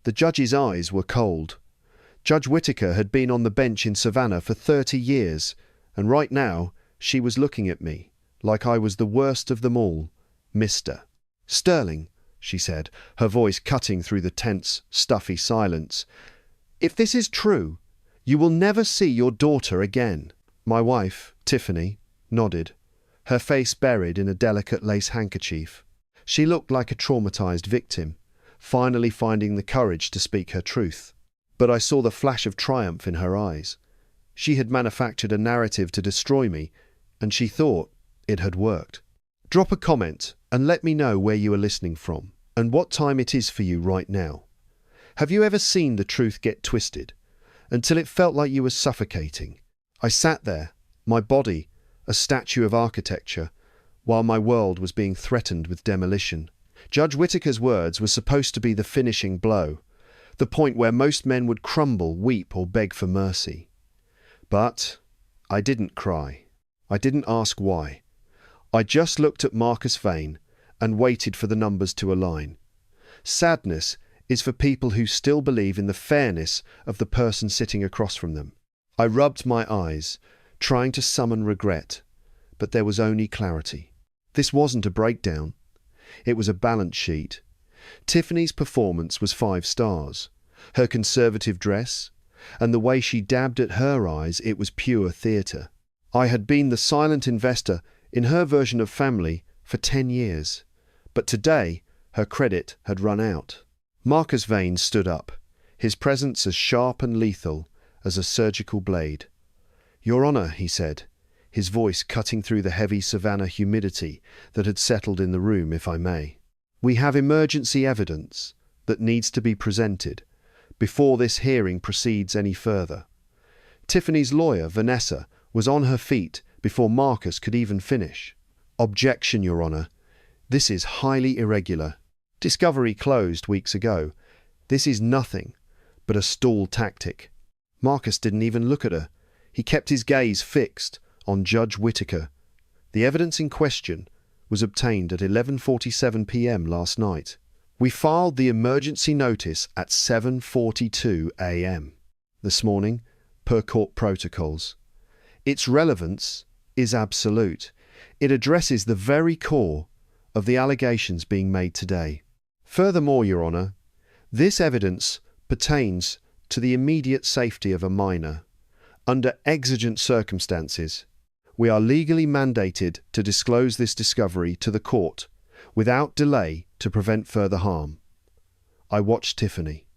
The judge's eyes were cold. Judge Whittaker had been on the bench in Savannah for 30 years, and right now she was looking at me, like I was the worst of them all, Mr. Sterling, she said, her voice cutting through the tense, stuffy silence. If this is true, you will never see your daughter again. My wife, Tiffany, nodded, her face buried in a delicate lace handkerchief. She looked like a traumatized victim, finally finding the courage to speak her truth. But I saw the flash of triumph in her eyes. She had manufactured a narrative to destroy me, and she thought it had worked. Drop a comment and let me know where you are listening from and what time it is for you right now. Have you ever seen the truth get twisted until it felt like you were suffocating? I sat there, my body a statue of architecture, while my world was being threatened with demolition. Judge Whittaker's words were supposed to be the finishing blow, the point where most men would crumble, weep, or beg for mercy. But I didn't cry. I didn't ask why. I just looked at Marcus Vane and waited for the numbers to align. Sadness is for people who still believe in the fairness of the person sitting across from them. I rubbed my eyes, trying to summon regret, but there was only clarity. This wasn't a breakdown. It was a balance sheet. Tiffany's performance was 5 stars. Her conservative dress, and the way she dabbed at her eyes, it was pure theatre. I had been the silent investor in her version of family for 10 years, but today her credit had run out. Marcus Vane stood up, his presence as sharp and lethal as a surgical blade. "Your Honour," he said, his voice cutting through the heavy Savannah humidity that had settled in the room, "if I may. We have emergency evidence that needs to be presented before this hearing proceeds any further." Tiffany's lawyer, Vanessa, was on her feet before Marcus could even finish. "Objection, Your Honour. This is highly irregular. Discovery closed weeks ago. This is nothing but a stall tactic." Marcus didn't even look at her. He kept his gaze fixed on Judge Whittaker. The evidence in question was obtained at 11:47 p.m. last night. We filed the emergency notice at 7:42 a.m. this morning, per court protocols. Its relevance is absolute. It addresses the very core of the allegations being made today. Furthermore, Your Honour, this evidence pertains to the immediate safety of a minor. Under exigent circumstances, we are legally mandated to disclose this discovery to the court without delay to prevent further harm. I watched Tiffany.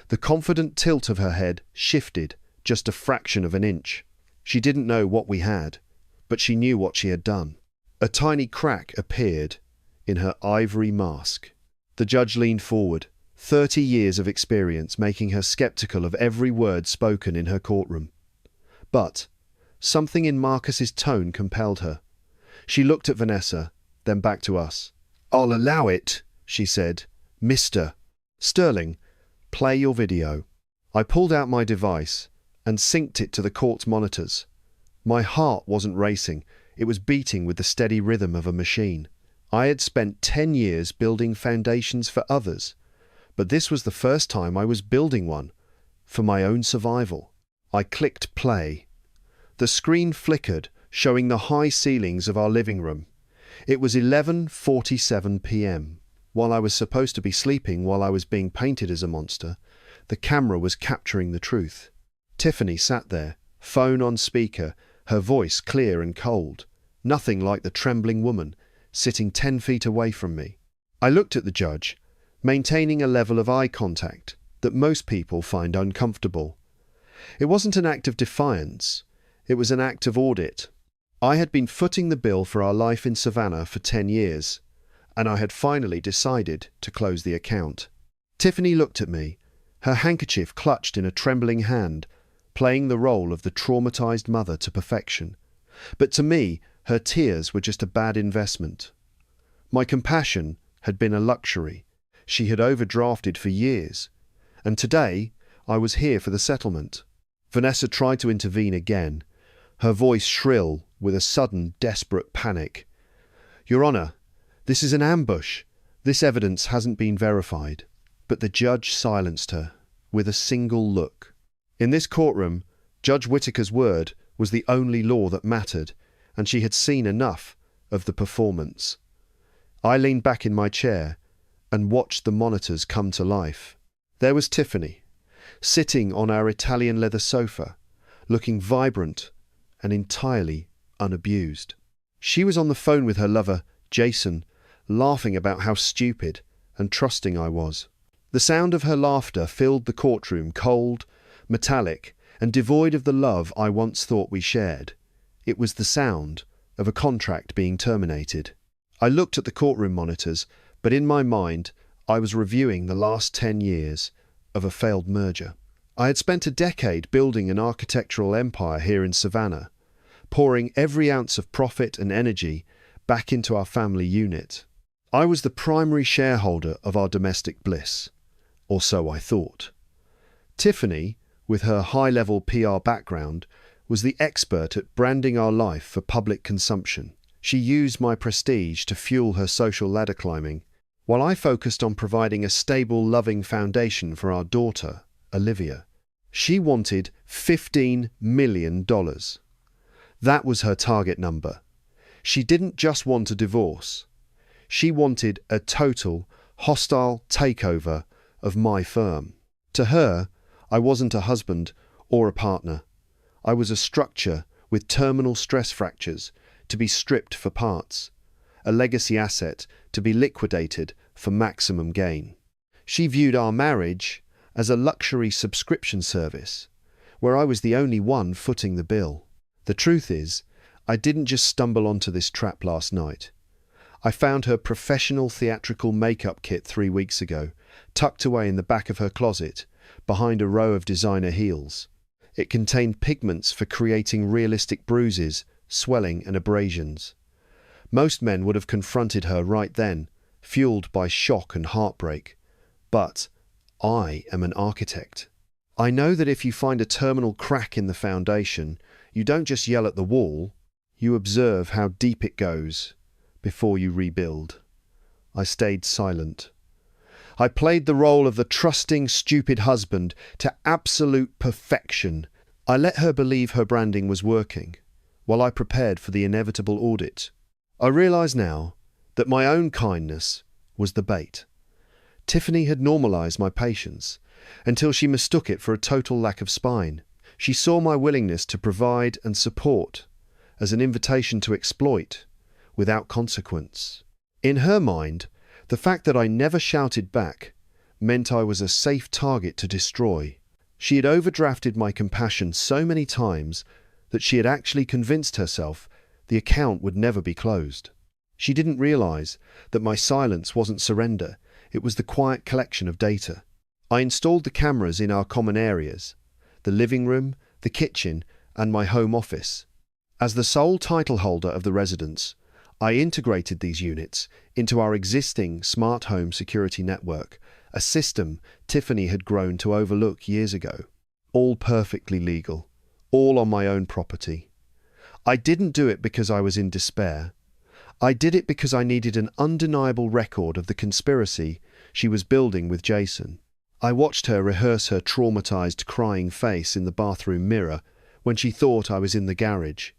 The confident tilt of her head shifted just a fraction of an inch. She didn't know what we had, but she knew what she had done. A tiny crack appeared in her ivory mask. The judge leaned forward, 30 years of experience making her skeptical of every word spoken in her courtroom. But something in Marcus's tone compelled her. She looked at Vanessa, then back to us. "I'll allow it," she said. "Mr. Sterling, play your video." I pulled out my device and synced it to the court's monitors. My heart wasn't racing, it was beating with the steady rhythm of a machine. I had spent 10 years building foundations for others, but this was the first time I was building one for my own survival. I clicked play. The screen flickered, showing the high ceilings of our living room. It was 11:47 p.m. While I was supposed to be sleeping while I was being painted as a monster, the camera was capturing the truth. Tiffany sat there, phone on speaker, her voice clear and cold, nothing like the trembling woman sitting 10 feet away from me. I looked at the judge, maintaining a level of eye contact that most people find uncomfortable. It wasn't an act of defiance, it was an act of audit. I had been footing the bill for our life in Savannah for 10 years, and I had finally decided to close the account. Tiffany looked at me, her handkerchief clutched in a trembling hand, playing the role of the traumatized mother to perfection. But to me, her tears were just a bad investment. My compassion had been a luxury. She had overdrafted for years, and today I was here for the settlement. Vanessa tried to intervene again, her voice shrill with a sudden, desperate panic. "Your Honour, this is an ambush. This evidence hasn't been verified." But the judge silenced her with a single look. In this courtroom, Judge Whittaker's word was the only law that mattered, and she had seen enough of the performance. I leaned back in my chair and watched the monitors come to life. There was Tiffany, sitting on our Italian leather sofa, looking vibrant and entirely unabused. She was on the phone with her lover, Jason, laughing about how stupid and trusting I was. The sound of her laughter filled the courtroom, cold, metallic, and devoid of the love I once thought we shared. It was the sound of a contract being terminated. I looked at the courtroom monitors, but in my mind, I was reviewing the last 10 years of a failed merger. I had spent a decade building an architectural empire here in Savannah, pouring every ounce of profit and energy back into our family unit. I was the primary shareholder of our domestic bliss, or so I thought. Tiffany, with her high-level PR background, was the expert at branding our life for public consumption. She used my prestige to fuel her social ladder climbing, while I focused on providing a stable, loving foundation for our daughter, Olivia. She wanted $15 million. That was her target number. She didn't just want a divorce. She wanted a total, hostile takeover of my firm. To her, I wasn't a husband or a partner. I was a structure with terminal stress fractures to be stripped for parts, a legacy asset to be liquidated for maximum gain. She viewed our marriage as a luxury subscription service, where I was the only one footing the bill. The truth is, I didn't just stumble onto this trap last night. I found her professional theatrical makeup kit 3 weeks ago, tucked away in the back of her closet, behind a row of designer heels. It contained pigments for creating realistic bruises, swelling and abrasions. Most men would have confronted her right then, fueled by shock and heartbreak. But I am an architect. I know that if you find a terminal crack in the foundation, you don't just yell at the wall, you observe how deep it goes before you rebuild. I stayed silent. I played the role of the trusting, stupid husband to absolute perfection. I let her believe her branding was working, while I prepared for the inevitable audit. I realize now that my own kindness was the bait. Tiffany had normalized my patience until she mistook it for a total lack of spine. She saw my willingness to provide and support as an invitation to exploit without consequence. In her mind, the fact that I never shouted back meant I was a safe target to destroy. She had overdrafted my compassion so many times that she had actually convinced herself the account would never be closed. She didn't realize that my silence wasn't surrender, it was the quiet collection of data. I installed the cameras in our common areas, the living room, the kitchen, and my home office. As the sole title holder of the residence, I integrated these units into our existing smart home security network, a system Tiffany had grown to overlook years ago. All perfectly legal, all on my own property. I didn't do it because I was in despair. I did it because I needed an undeniable record of the conspiracy she was building with Jason. I watched her rehearse her traumatized, crying face in the bathroom mirror when she thought I was in the garage.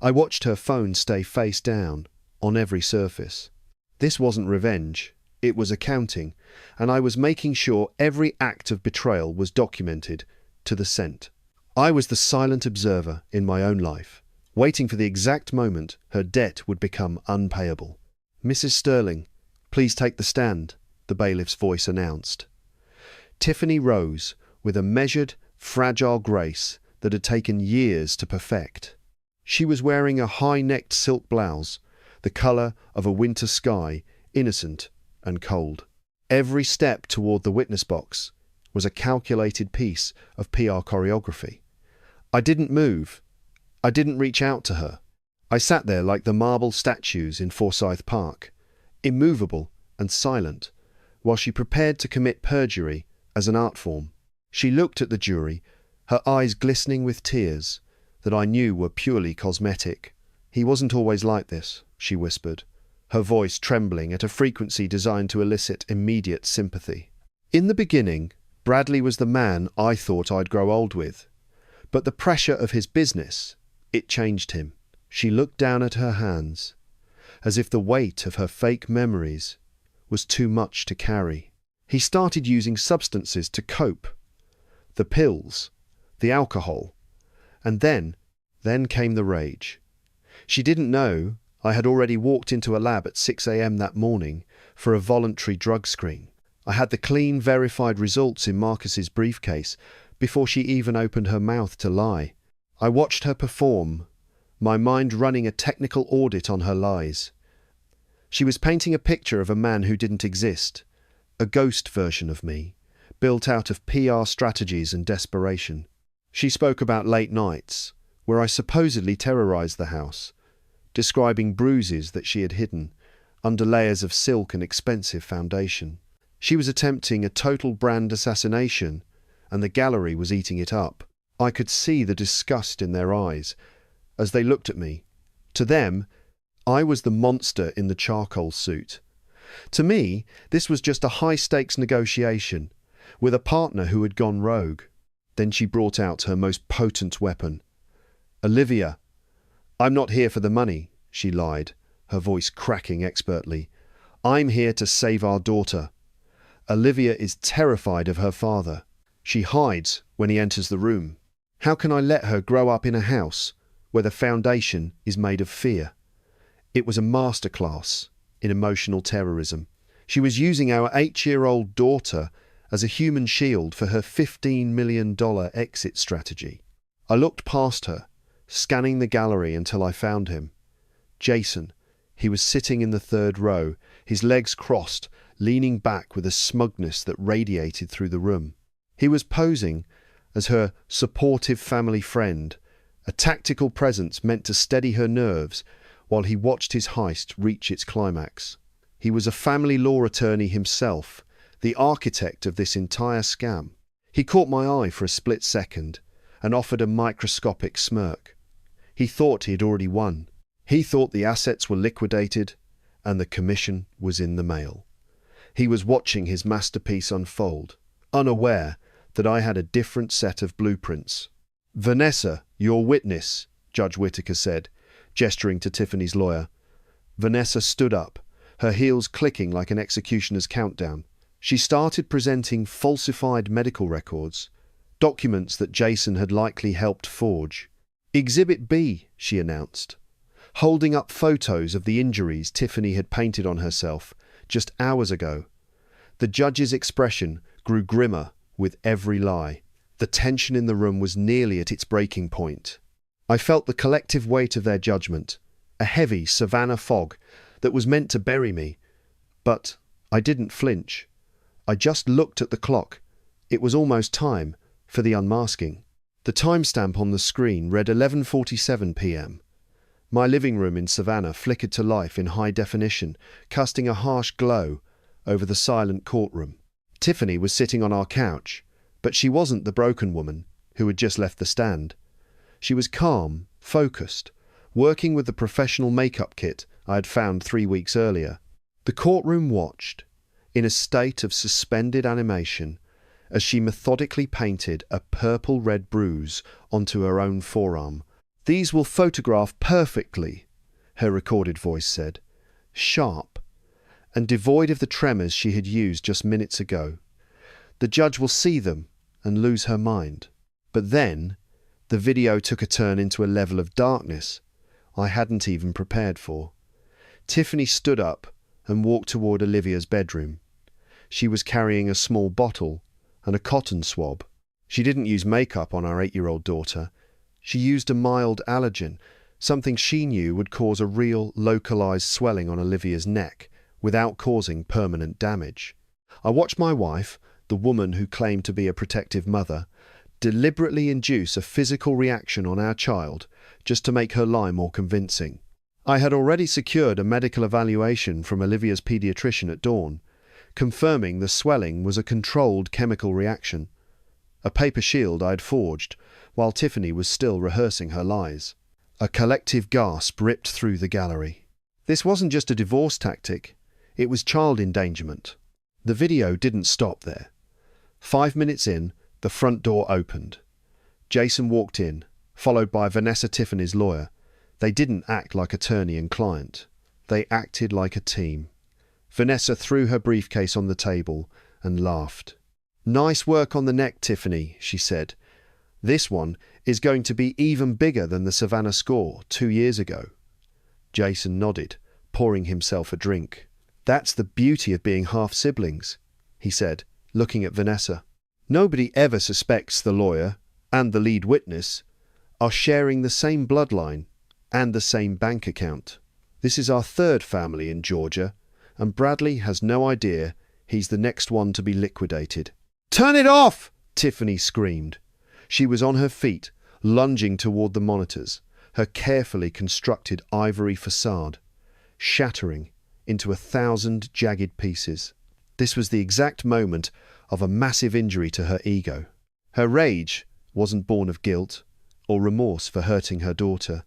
I watched her phone stay face down on every surface. This wasn't revenge, it was accounting, and I was making sure every act of betrayal was documented to the cent. I was the silent observer in my own life, waiting for the exact moment her debt would become unpayable. "Mrs. Sterling, please take the stand," the bailiff's voice announced. Tiffany rose with a measured, fragile grace that had taken years to perfect. She was wearing a high-necked silk blouse, the colour of a winter sky, innocent and cold. Every step toward the witness box was a calculated piece of PR choreography. I didn't move. I didn't reach out to her. I sat there like the marble statues in Forsyth Park, immovable and silent, while she prepared to commit perjury as an art form. She looked at the jury, her eyes glistening with tears that I knew were purely cosmetic. "He wasn't always like this," she whispered, her voice trembling at a frequency designed to elicit immediate sympathy. In the beginning, Bradley was the man I thought I'd grow old with. But the pressure of his business, it changed him. She looked down at her hands, as if the weight of her fake memories was too much to carry. He started using substances to cope. The pills, the alcohol, and then came the rage. She didn't know I had already walked into a lab at 6 a.m. that morning for a voluntary drug screen. I had the clean, verified results in Marcus's briefcase before she even opened her mouth to lie. I watched her perform, my mind running a technical audit on her lies. She was painting a picture of a man who didn't exist, a ghost version of me, built out of PR strategies and desperation. She spoke about late nights, where I supposedly terrorized the house, describing bruises that she had hidden under layers of silk and expensive foundation. She was attempting a total brand assassination, and the gallery was eating it up. I could see the disgust in their eyes as they looked at me. To them, I was the monster in the charcoal suit. To me, this was just a high-stakes negotiation with a partner who had gone rogue. Then she brought out her most potent weapon. "Olivia, I'm not here for the money," she lied, her voice cracking expertly. "I'm here to save our daughter. Olivia is terrified of her father. She hides when he enters the room. How can I let her grow up in a house where the foundation is made of fear?" It was a masterclass in emotional terrorism. She was using our 8-year-old daughter as a human shield for her $15 million exit strategy. I looked past her, scanning the gallery until I found him. Jason. He was sitting in the third row, his legs crossed, leaning back with a smugness that radiated through the room. He was posing as her supportive family friend, a tactical presence meant to steady her nerves while he watched his heist reach its climax. He was a family law attorney himself, the architect of this entire scam. He caught my eye for a split second and offered a microscopic smirk. He thought he had already won. He thought the assets were liquidated and the commission was in the mail. He was watching his masterpiece unfold, unaware that I had a different set of blueprints. "Vanessa, your witness," Judge Whittaker said, gesturing to Tiffany's lawyer. Vanessa stood up, her heels clicking like an executioner's countdown. She started presenting falsified medical records, documents that Jason had likely helped forge. "Exhibit B," she announced, holding up photos of the injuries Tiffany had painted on herself just hours ago. The judge's expression grew grimmer with every lie. The tension in the room was nearly at its breaking point. I felt the collective weight of their judgment, a heavy Savannah fog that was meant to bury me. But I didn't flinch. I just looked at the clock. It was almost time for the unmasking. The timestamp on the screen read 11:47 p.m. My living room in Savannah flickered to life in high definition, casting a harsh glow over the silent courtroom. Tiffany was sitting on our couch, but she wasn't the broken woman who had just left the stand. She was calm, focused, working with the professional makeup kit I had found 3 weeks earlier. The courtroom watched, in a state of suspended animation, as she methodically painted a purple-red bruise onto her own forearm. "These will photograph perfectly," her recorded voice said, sharp and devoid of the tremors she had used just minutes ago. "The judge will see them and lose her mind." But then, the video took a turn into a level of darkness I hadn't even prepared for. Tiffany stood up and walked toward Olivia's bedroom. She was carrying a small bottle and a cotton swab. She didn't use makeup on our 8-year-old daughter. She used a mild allergen, something she knew would cause a real, localized swelling on Olivia's neck without causing permanent damage. I watched my wife, the woman who claimed to be a protective mother, deliberately induce a physical reaction on our child just to make her lie more convincing. I had already secured a medical evaluation from Olivia's pediatrician at dawn, confirming the swelling was a controlled chemical reaction, a paper shield I had forged while Tiffany was still rehearsing her lies. A collective gasp ripped through the gallery. This wasn't just a divorce tactic, it was child endangerment. The video didn't stop there. 5 minutes in, the front door opened. Jason walked in, followed by Vanessa, Tiffany's lawyer. They didn't act like attorney and client. They acted like a team. Vanessa threw her briefcase on the table and laughed. "Nice work on the neck, Tiffany," she said. "This one is going to be even bigger than the Savannah score 2 years ago." Jason nodded, pouring himself a drink. "That's the beauty of being half-siblings," he said, looking at Vanessa. "Nobody ever suspects the lawyer and the lead witness are sharing the same bloodline and the same bank account. This is our third family in Georgia, and Bradley has no idea he's the next one to be liquidated." "Turn it off!" Tiffany screamed. She was on her feet, lunging toward the monitors, her carefully constructed ivory facade shattering into 1,000 jagged pieces. This was the exact moment of a massive injury to her ego. Her rage wasn't born of guilt or remorse for hurting her daughter.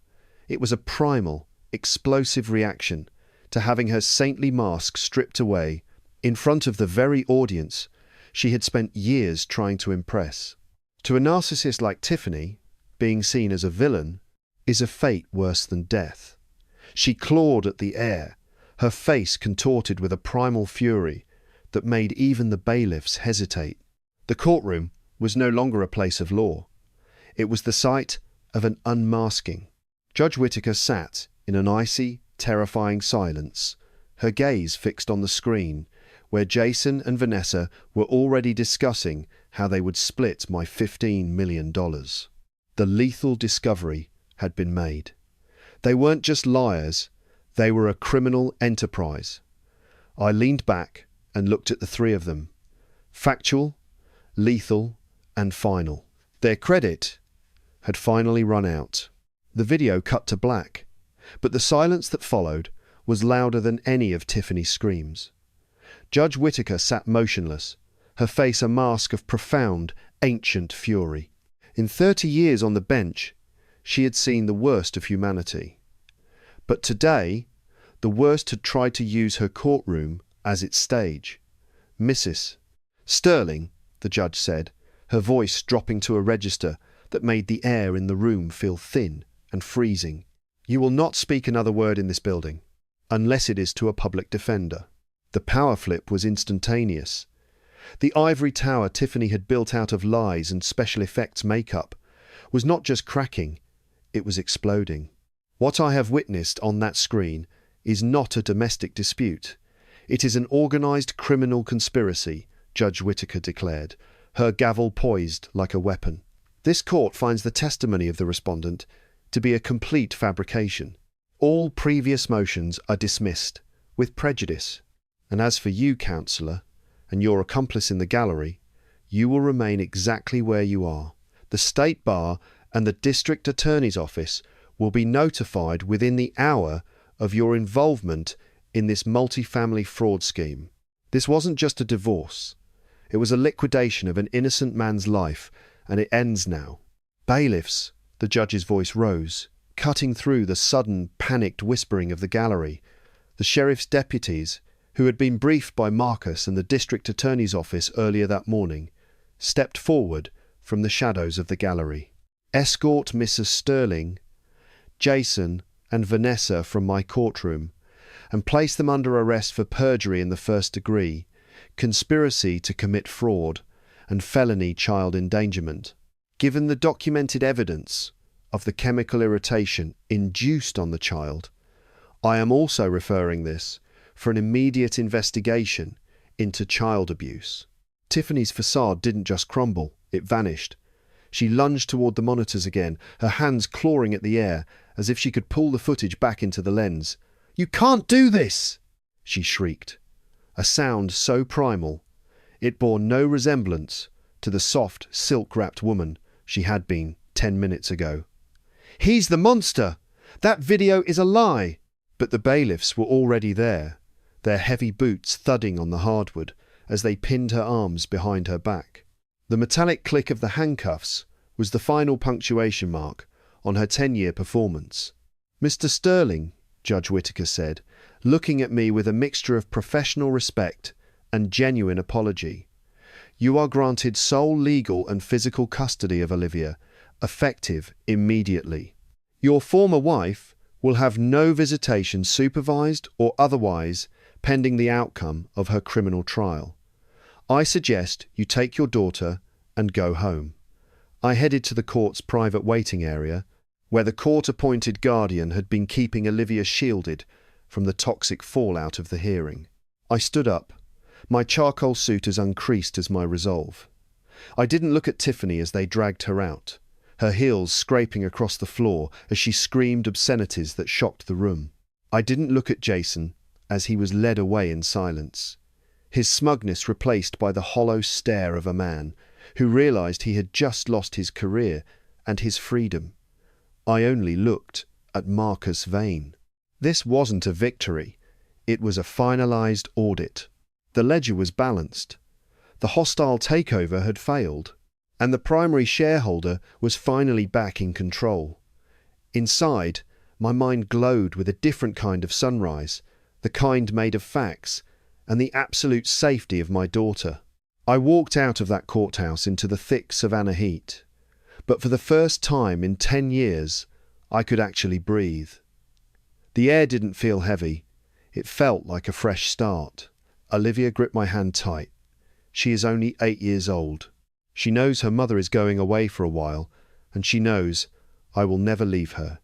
It was a primal, explosive reaction to having her saintly mask stripped away in front of the very audience she had spent years trying to impress. To a narcissist like Tiffany, being seen as a villain is a fate worse than death. She clawed at the air, her face contorted with a primal fury that made even the bailiffs hesitate. The courtroom was no longer a place of law. It was the site of an unmasking. Judge Whittaker sat in an icy, terrifying silence, her gaze fixed on the screen, where Jason and Vanessa were already discussing how they would split my $15 million. The lethal discovery had been made. They weren't just liars, they were a criminal enterprise. I leaned back and looked at the three of them. Factual, lethal, and final. Their credit had finally run out. The video cut to black, but the silence that followed was louder than any of Tiffany's screams. Judge Whittaker sat motionless, her face a mask of profound, ancient fury. In 30 years on the bench, she had seen the worst of humanity. But today, the worst had tried to use her courtroom as its stage. "Mrs. Sterling," the judge said, her voice dropping to a register that made the air in the room feel thin and freezing. "You will not speak another word in this building, unless it is to a public defender." The power flip was instantaneous. The ivory tower Tiffany had built out of lies and special effects makeup was not just cracking, it was exploding. "What I have witnessed on that screen is not a domestic dispute. It is an organized criminal conspiracy," Judge Whittaker declared, her gavel poised like a weapon. "This court finds the testimony of the respondent to be a complete fabrication. All previous motions are dismissed, with prejudice. And as for you, counsellor, and your accomplice in the gallery, you will remain exactly where you are. The State Bar and the District Attorney's Office will be notified within the hour of your involvement in this multifamily fraud scheme. This wasn't just a divorce. It was a liquidation of an innocent man's life, and it ends now." "Bailiffs," the judge's voice rose, cutting through the sudden, panicked whispering of the gallery. The sheriff's deputies, who had been briefed by Marcus and the district attorney's office earlier that morning, stepped forward from the shadows of the gallery. "Escort Mrs. Sterling, Jason, and Vanessa from my courtroom, and place them under arrest for perjury in the first degree, conspiracy to commit fraud, and felony child endangerment. Given the documented evidence of the chemical irritation induced on the child, I am also referring this for an immediate investigation into child abuse." Tiffany's facade didn't just crumble, it vanished. She lunged toward the monitors again, her hands clawing at the air, as if she could pull the footage back into the lens. "You can't do this!" she shrieked. A sound so primal, it bore no resemblance to the soft, silk-wrapped woman she had been 10 minutes ago. "He's the monster! That video is a lie!" But the bailiffs were already there, their heavy boots thudding on the hardwood as they pinned her arms behind her back. The metallic click of the handcuffs was the final punctuation mark on her 10-year performance. "Mr. Sterling," Judge Whittaker said, looking at me with a mixture of professional respect and genuine apology, You are granted sole legal and physical custody of Olivia, effective immediately. Your former wife will have no visitation, supervised or otherwise, pending the outcome of her criminal trial. I suggest you take your daughter and go home. I headed to the court's private waiting area, where the court-appointed guardian had been keeping Olivia shielded from the toxic fallout of the hearing. I stood up, my charcoal suit as uncreased as my resolve. I didn't look at Tiffany as they dragged her out, her heels scraping across the floor as she screamed obscenities that shocked the room. I didn't look at Jason as he was led away in silence, his smugness replaced by the hollow stare of a man who realized he had just lost his career and his freedom. I only looked at Marcus Vane. This wasn't a victory. It was a finalized audit. The ledger was balanced. The hostile takeover had failed, and the primary shareholder was finally back in control. Inside, my mind glowed with a different kind of sunrise, the kind made of facts, and the absolute safety of my daughter. I walked out of that courthouse into the thick Savannah heat, but for the first time in 10 years, I could actually breathe. The air didn't feel heavy. It felt like a fresh start. Olivia gripped my hand tight. She is only 8 years old. She knows her mother is going away for a while, and she knows I will never leave her.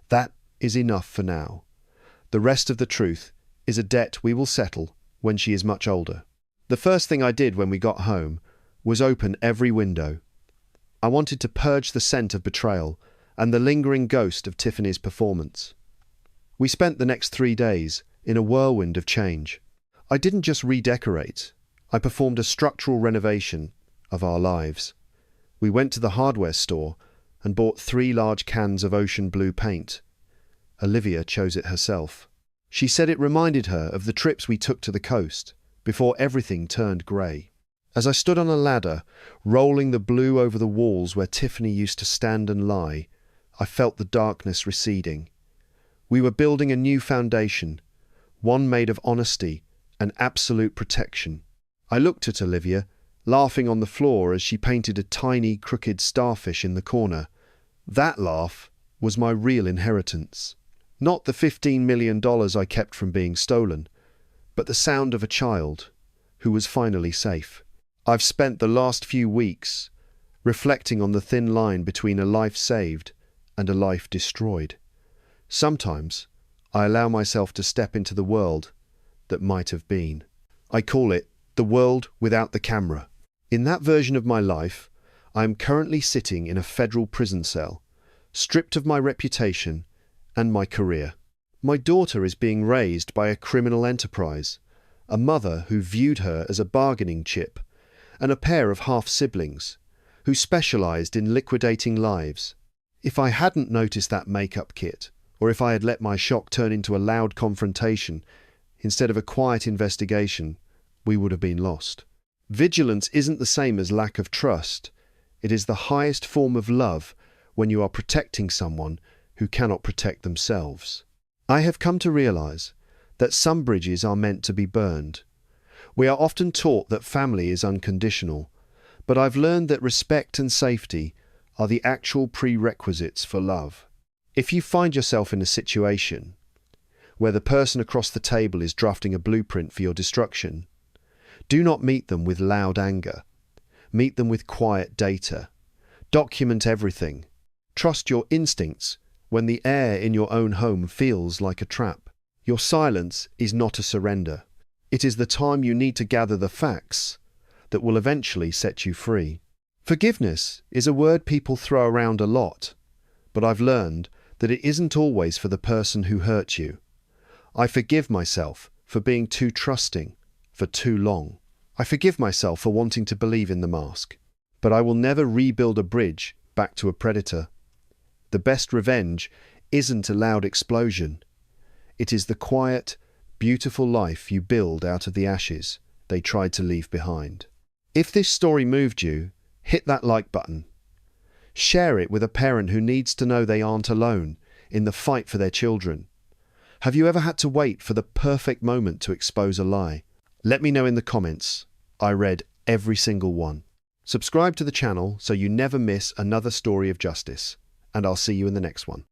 That is enough for now. The rest of the truth is a debt we will settle when she is much older. The first thing I did when we got home was open every window. I wanted to purge the scent of betrayal and the lingering ghost of Tiffany's performance. We spent the next 3 days in a whirlwind of change. I didn't just redecorate. I performed a structural renovation of our lives. We went to the hardware store and bought 3 large cans of ocean blue paint. Olivia chose it herself. She said it reminded her of the trips we took to the coast before everything turned grey. As I stood on a ladder, rolling the blue over the walls where Tiffany used to stand and lie, I felt the darkness receding. We were building a new foundation, one made of honesty and absolute protection. I looked at Olivia, laughing on the floor as she painted a tiny, crooked starfish in the corner. That laugh was my real inheritance. Not the $15 million I kept from being stolen, but the sound of a child who was finally safe. I've spent the last few weeks reflecting on the thin line between a life saved and a life destroyed. Sometimes I allow myself to step into the world that might have been. I call it the world without the camera. In that version of my life, I am currently sitting in a federal prison cell, stripped of my reputation and my career. My daughter is being raised by a criminal enterprise, a mother who viewed her as a bargaining chip, and a pair of half-siblings who specialized in liquidating lives. If I hadn't noticed that makeup kit, or if I had let my shock turn into a loud confrontation instead of a quiet investigation, we would have been lost. Vigilance isn't the same as lack of trust. It is the highest form of love when you are protecting someone who cannot protect themselves. I have come to realize that some bridges are meant to be burned. We are often taught that family is unconditional, but I've learned that respect and safety are the actual prerequisites for love. If you find yourself in a situation where the person across the table is drafting a blueprint for your destruction, do not meet them with loud anger. Meet them with quiet data. Document everything. Trust your instincts when the air in your own home feels like a trap. Your silence is not a surrender. It is the time you need to gather the facts that will eventually set you free. Forgiveness is a word people throw around a lot, but I've learned that it isn't always for the person who hurt you. I forgive myself for being too trusting for too long. I forgive myself for wanting to believe in the mask, but I will never rebuild a bridge back to a predator. The best revenge isn't a loud explosion. It is the quiet, beautiful life you build out of the ashes they tried to leave behind. If this story moved you, hit that like button. Share it with a parent who needs to know they aren't alone in the fight for their children. Have you ever had to wait for the perfect moment to expose a lie? Let me know in the comments. I read Every single one. Subscribe to the channel so you never miss another story of justice, and I'll see you in the next one.